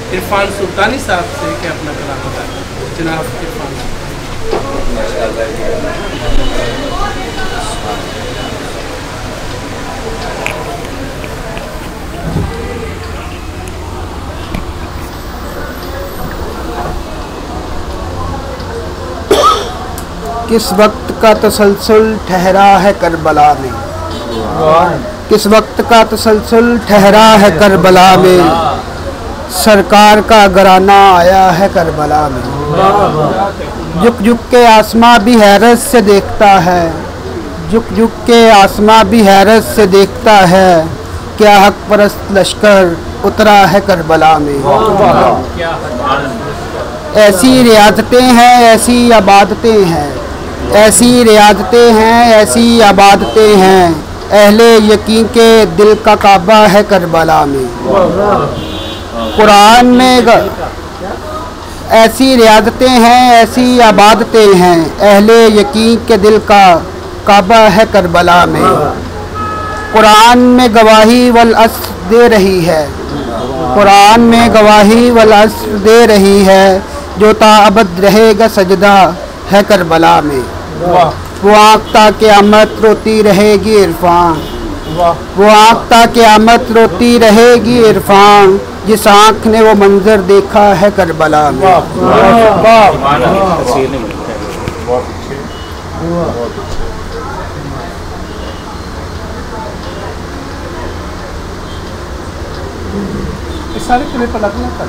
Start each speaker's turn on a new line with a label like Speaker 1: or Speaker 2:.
Speaker 1: इरफान सुल्तानी साहब से कि अपना कलाम बताएं। जनाब इरफान।
Speaker 2: किस वक्त का तसलसल ठहरा है करबला में, किस वक्त का तसलसल ठहरा है करबला में, सरकार का घराना आया है करबला में। झुक झुक के आसमां भी हैरत से देखता है, झुक झुक के आसमां भी हैरत से देखता है, क्या हक परस्त लश्कर उतरा है करबला में। ऐसी रियासतें हैं, ऐसी आबादतें हैं, ऐसी रियासतें हैं, ऐसी आबादतें हैं, अहले यकीन के दिल का काबा है करबला में। कुरान में ऐसी रियासतें हैं, ऐसी आबादतें हैं, अहले यकीन के दिल का काबा है करबला में। कुरान में गवाही वल अस्र दे रही है, कुरान में गवाही वल अस्र दे रही है, जो ताअबद रहेगा सजदा है करबला में। वो आँख ता क़यामत रोती रहेगी इरफान, वो आँख ता क़यामत रोती रहेगी इरफान, जिस आँख ने वो मंजर देखा है करबला में।
Speaker 1: सारे किले पर लगना कर